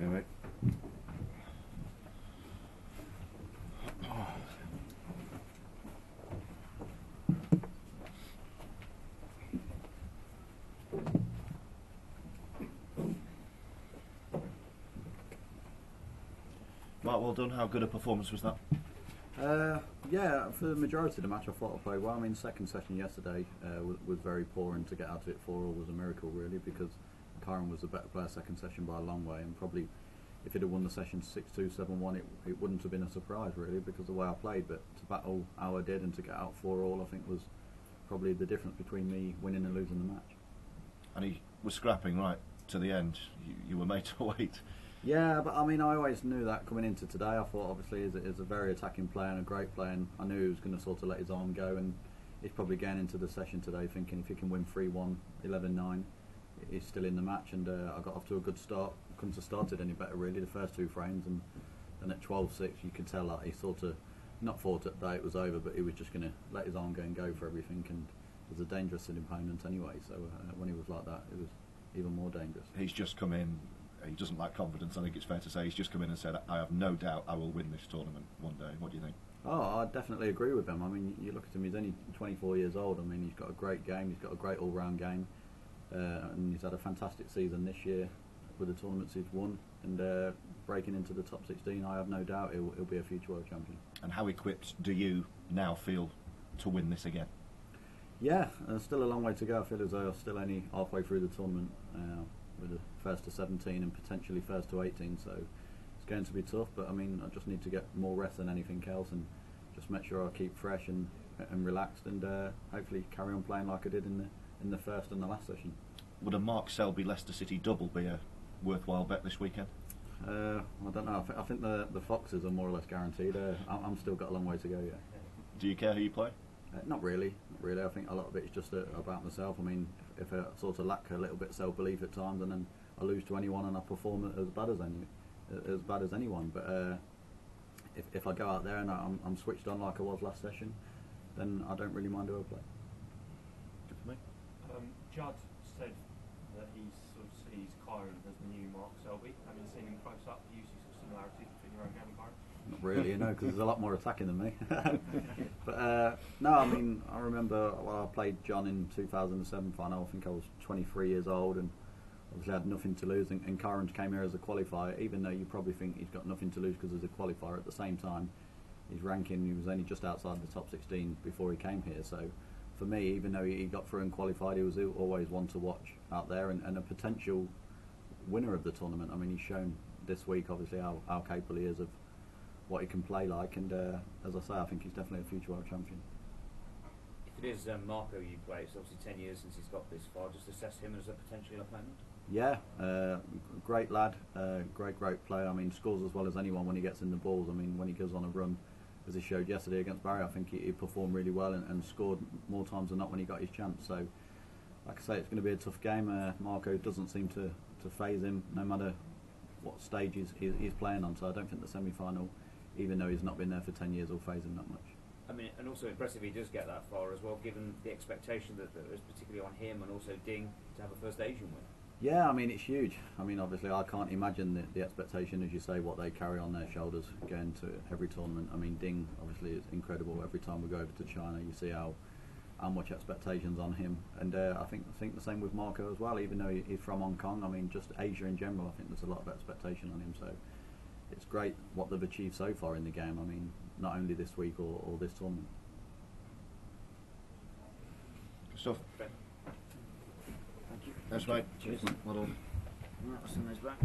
Anyway. Mark, well done. How good a performance was that? Yeah, for the majority of the match I thought I played well. I mean, second session yesterday was very poor, and to get out of it 4-all was a miracle really, because Karen was the better player second session by a long way, and probably if he'd have won the session 6-2, 7-1 it wouldn't have been a surprise really, because of the way I played. But to battle how I did and to get out 4-all, I think was probably the difference between me winning and losing the match. And he was scrapping right to the end. You were made to wait. Yeah, but I mean, I always knew that coming into today. I thought obviously he's a very attacking player and a great player, and I knew he was going to sort of let his arm go, and he's probably getting into the session today thinking if he can win 3-1, 11-9, he's still in the match. And I got off to a good start. Couldn't have started any better really, the first two frames, and then at 12-6 you could tell that he sort of not thought that it was over, but he was just going to let his arm go and go for everything, and was a dangerous opponent anyway, so when he was like that it was even more dangerous. He's just come in. He doesn't lack confidence. I think it's fair to say he's just come in and said, I have no doubt I will win this tournament one day. What do you think? Oh, I definitely agree with him. I mean, you look at him, he's only 24 years old. I mean, he's got a great game, he's got a great all-round game, and he's had a fantastic season this year with the tournaments he's won, and breaking into the top 16, I have no doubt he'll be a future world champion. And how equipped do you now feel to win this again? Yeah, there's still a long way to go. I feel as though I'm still only halfway through the tournament, with the first to 17 and potentially first to 18, so it's going to be tough, but I mean, I just need to get more rest than anything else, and just make sure I keep fresh and relaxed, and hopefully carry on playing like I did in the first and the last session. Would a Mark Selby Leicester City double be a worthwhile bet this weekend? I don't know. I think the Foxes are more or less guaranteed. I'm still got a long way to go yet. Do you care who you play? Not really. I think a lot of it is just about myself. I mean, if I sort of lack a little bit of self-belief at times, and then I lose to anyone and I perform as bad as anyone. But if I go out there and I'm switched on like I was last session, then I don't really mind who I play. Good for me. Judd said that he sort of sees Kyron as the new Mark Selby. Having seen him close up, do you see some similarities between your own game and Kyron? Not really, because there's a lot more attacking than me. But no, I mean, I remember I played John in 2007 final. I think I was 23 years old, and obviously had nothing to lose. And Kyron came here as a qualifier, even though you probably think he's got nothing to lose because he's a qualifier. At the same time, his ranking, he was only just outside the top 16 before he came here. So for me, even though he got through and qualified, he was always one to watch out there, and a potential winner of the tournament. I mean, he's shown this week obviously how capable he is of what he can play like, and as I say, I think he's definitely a future world champion. If it is Marco you play, it's obviously 10 years since he's got this far, just assess him as a potential opponent? Yeah, great lad, great player. I mean, scores as well as anyone when he gets in the balls. I mean, when he goes on a run, as he showed yesterday against Barry, I think he performed really well and scored more times than not when he got his chance. So, like I say, it's going to be a tough game. Marco doesn't seem to faze him, no matter what stage he's playing on. So I don't think the semi-final, even though he's not been there for 10 years, will faze him that much. I mean, and also impressive he does get that far as well, given the expectation that there is particularly on him and also Ding to have a first Asian win. Yeah, I mean, it's huge. I mean, obviously I can't imagine the expectation, as you say, what they carry on their shoulders going to every tournament. I mean, Ding obviously is incredible. Every time we go over to China, you see how much expectations on him, and I think the same with Marco as well. Even though he's from Hong Kong, I mean, just Asia in general, I think there's a lot of expectation on him. So it's great what they've achieved so far in the game. I mean, not only this week or this tournament. Good stuff. Okay. Thank you. That's right. Cheers. Well done. Right, I'll send those back.